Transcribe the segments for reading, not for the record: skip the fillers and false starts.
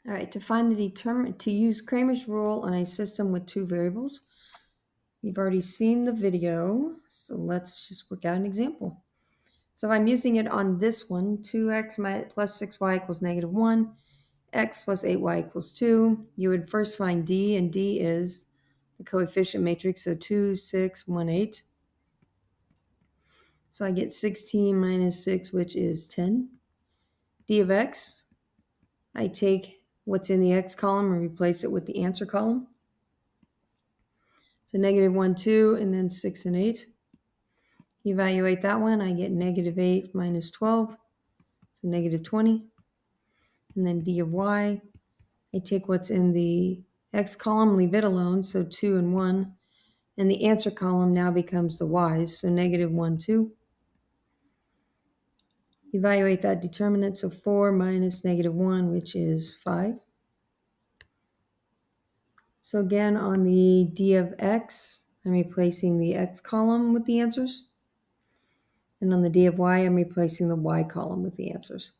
All right, to use Cramer's rule on a system with two variables. You've already seen the video, so let's just work out an example. So if I'm using it on this one, 2x plus 6y equals -1, x plus 8y equals 2. You would first find d, and d is the coefficient matrix, so 2, 6, 1, 8. So I get 16 minus 6, which is 10. D of x, I take what's in the x column and replace it with the answer column. So -1, 2, and then 6 and 8. Evaluate that one, I get -8 minus 12, so -20. And then d of y, I take what's in the x column, leave it alone, so 2 and 1. And the answer column now becomes the y's, so -1, 2. Evaluate that determinant, so 4 minus -1, which is 5. So again, on the d of x, I'm replacing the x column with the answers. And on the d of y, I'm replacing the y column with the answers.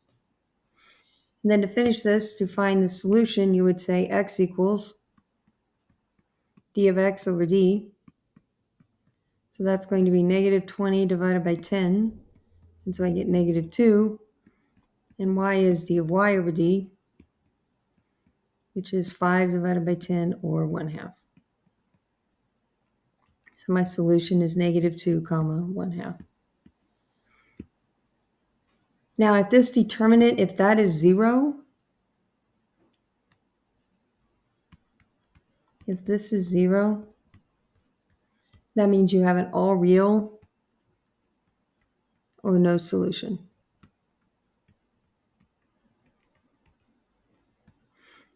And then to finish this, to find the solution, you would say x equals d of x over d. So that's going to be -20 divided by 10. And so I get -2. And y is d of y over d, which is 5 divided by 10, or 1/2. So my solution is -2, 1/2. Now, if this determinant, if that is 0, if this is 0, that means you have an all real or no solution.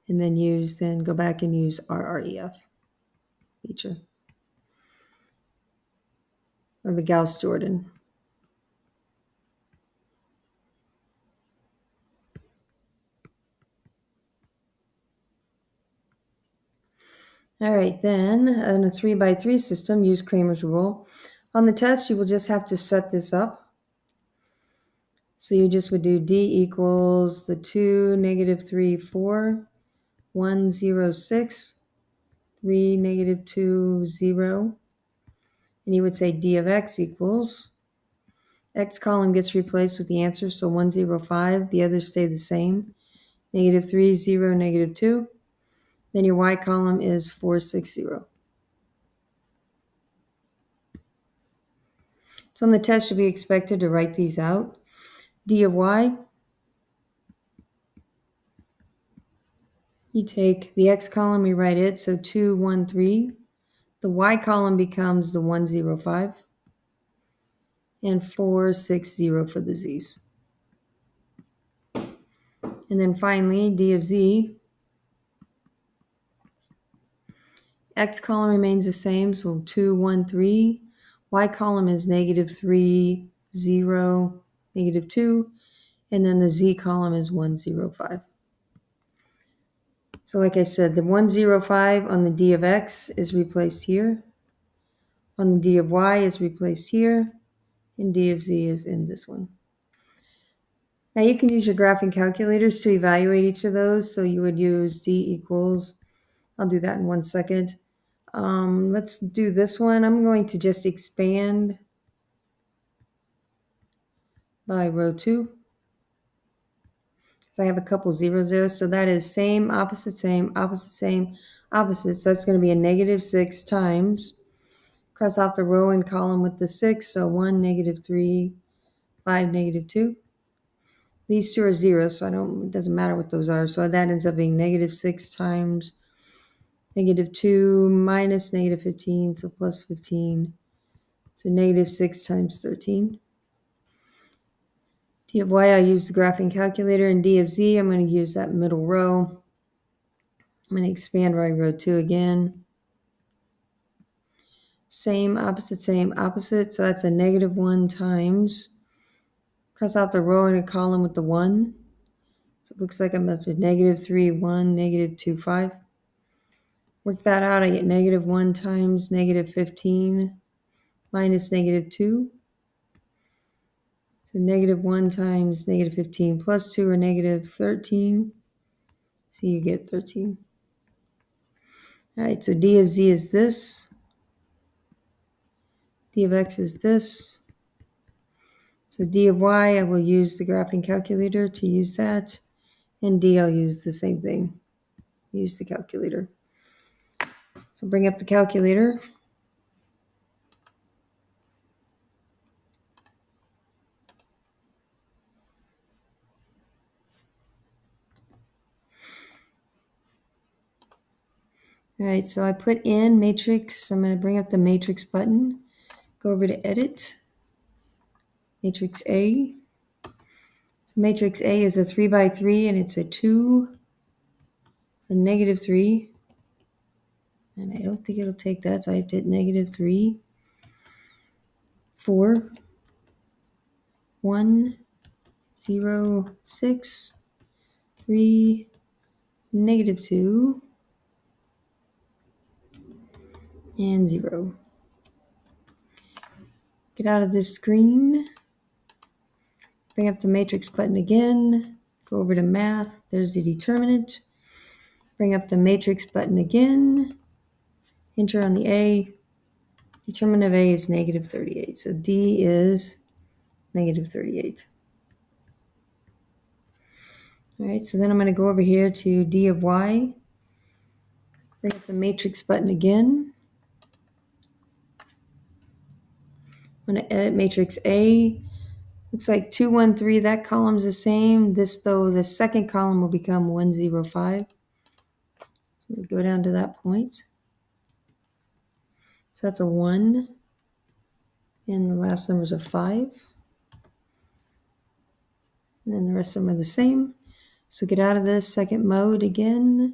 And then go back and use RREF feature, or the Gauss-Jordan. All right, then in a 3x3 system, use Cramer's rule. On the test, you will just have to set this up. So you just would do d equals the 2, -3, 4, 1, 0, 6, 3, -2, 0. And you would say d of x equals, x column gets replaced with the answer, so 1, 0, 5. The others stay the same. -3, 0, -2. Then your y column is 4, 6, 0. So on the test, you'll be expected to write these out. D of y, you take the x column, you write it, so 2, 1, 3. The y column becomes the 1, 0, 5. And 4, 6, 0 for the z's. And then finally, d of z, x column remains the same, so 2, 1, 3. Y column is -3, 0, -2. And then the z column is 1, 0, 5. So like I said, the 1, 0, 5 on the d of x is replaced here. On the d of y is replaced here. And d of z is in this one. Now you can use your graphing calculators to evaluate each of those. So you would use d equals, I'll do that in 1 second. Let's do this one. I'm going to just expand by row 2. So I have a couple zeros there. So that is same, opposite, same, opposite, same, opposite. So that's going to be a -6 times. Cross off the row and column with the 6. So 1, -3, 5, -2. These two are 0, so it doesn't matter what those are. So that ends up being -6 times -2 minus -15, so plus 15. So -6 times 13. D of y, I use the graphing calculator, and d of z, I'm going to use that middle row. I'm going to expand by row 2 again. Same, opposite, so that's a -1 times. Cross out the row and a column with the 1. So it looks like I'm up to -3, 1, -2, 5. Work that out, I get -1 times -15 minus -2. So -1 times -15 plus 2, or -13. So you get 13. All right, so d of z is this. D of x is this. So d of y, I will use the graphing calculator to use that. And d, I'll use the same thing. Use the calculator. So bring up the calculator. All right, so I put in matrix. I'm going to bring up the matrix button. Go over to edit. Matrix A. So matrix A is a 3 by 3 and it's a 2, a negative 3. And I don't think it'll take that, so I have to hit negative 3, 4, 1, 0, 6, 3, negative 2, and 0. Get out of this screen. Bring up the matrix button again. Go over to math. There's the determinant. Bring up the matrix button again. Enter on the A. Determinant of A is negative 38. So D is negative 38. All right, so then I'm going to go over here to D of Y. Bring up the matrix button again. I'm going to edit matrix A. Looks like 2, 1, 3. That column's the same. This, though, the second column will become 1, 0, 5. So we go down to that point. So that's a 1. And the last number is a 5. And then the rest of them are the same. So get out of this second mode again.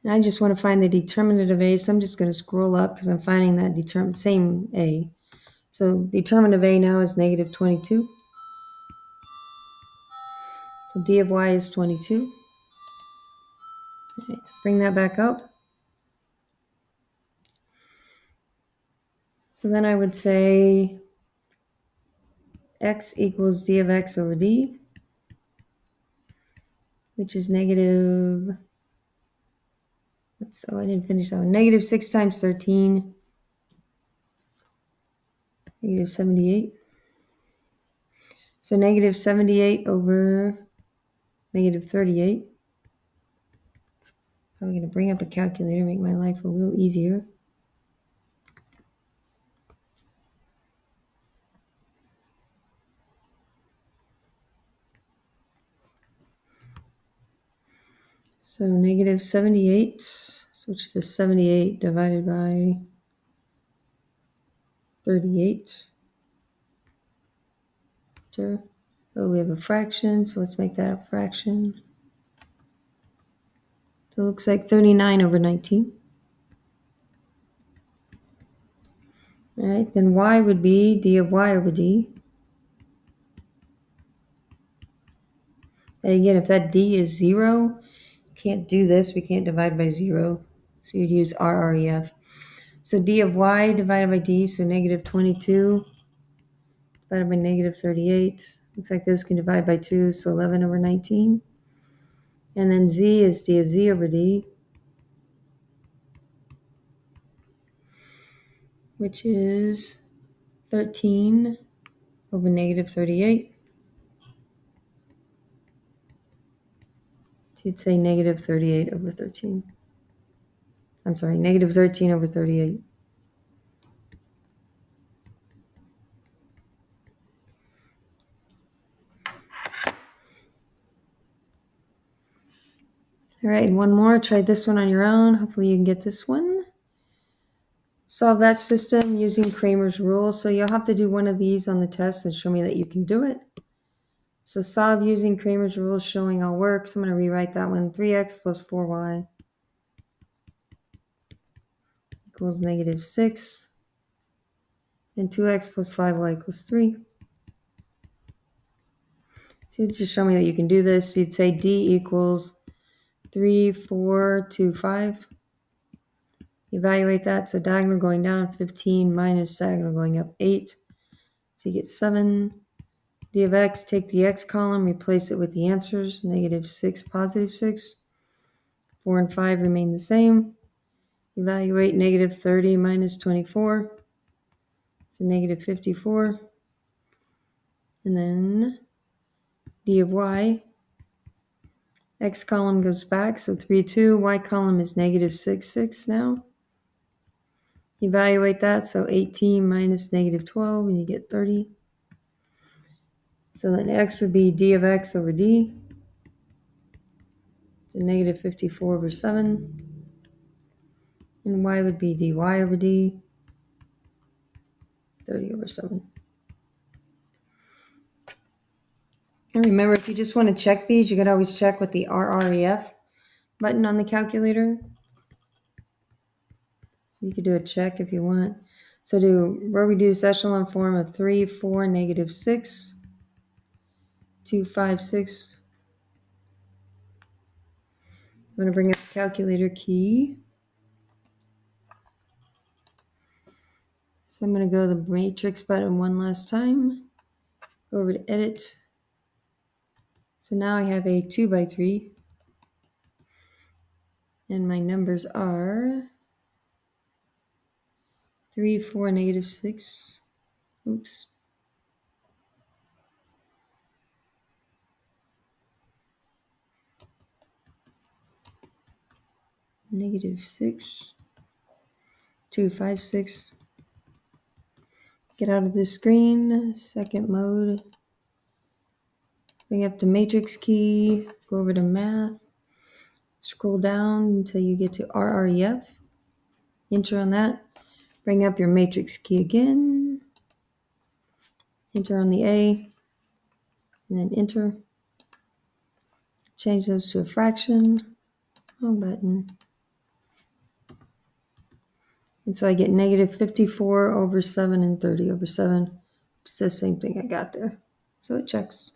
And I just want to find the determinant of A. So I'm just going to scroll up because I'm finding that same A. So determinant of A now is negative 22. So D of Y is 22. All right, so bring that back up. So then I would say x equals d of x over d, which is negative, I didn't finish that one. Negative 6 times 13, negative 78. So negative 78 over negative 38. I'm going to bring up a calculator, make my life a little easier. So negative 78, so which is 78 divided by 38. Oh, we have a fraction, so let's make that a fraction. So it looks like 39 over 19. All right, then y would be d of y over d. And again, if that d is 0, can't do this. We can't divide by 0. So you'd use RREF. So d of y divided by d, so negative 22 divided by negative 38. Looks like those can divide by 2, so 11 over 19. And then z is d of z over d, which is 13 over negative 38. So you'd say negative 38 over 13. I'm sorry, negative 13 over 38. All right, and one more. Try this one on your own. Hopefully you can get this one. Solve that system using Cramer's rule. So you'll have to do one of these on the test and show me that you can do it. So solve using Cramer's rule, showing all works. I'm going to rewrite that one. 3x plus 4y equals negative 6. And 2x plus 5y equals 3. So you just show me that you can do this. You'd say d equals 3, 4, 2, 5. Evaluate that. So diagonal going down 15 minus diagonal going up 8. So you get 7. D of x, take the x column, replace it with the answers. Negative 6, positive 6. 4 and 5 remain the same. Evaluate negative 30 minus 24. So negative 54. And then d of y. X column goes back, so 3, 2. Y column is negative 6, 6 now. Evaluate that, so 18 minus negative 12, and you get 30. So then x would be d of x over d. So negative 54 over 7. And y would be dy over d, 30 over 7. And remember, if you just want to check these, you could always check with the RREF button on the calculator. So you could do a check if you want. So do row reduced echelon form of 3, 4, negative 6, 2, 5, 6. I'm going to bring up the calculator key. So I'm going to go to the matrix button one last time. Go over to edit. So now I have a 2 by 3. And my numbers are 3, 4, negative 6. Oops. Negative 6. 2, 5, 6. Get out of this screen. Second mode. Bring up the matrix key. Go over to math. Scroll down until you get to RREF. Enter on that. Bring up your matrix key again. Enter on the A. And then enter. Change those to a fraction. Wrong button. And so I get negative 54 over 7 and 30 over 7. It's the same thing I got there. So it checks.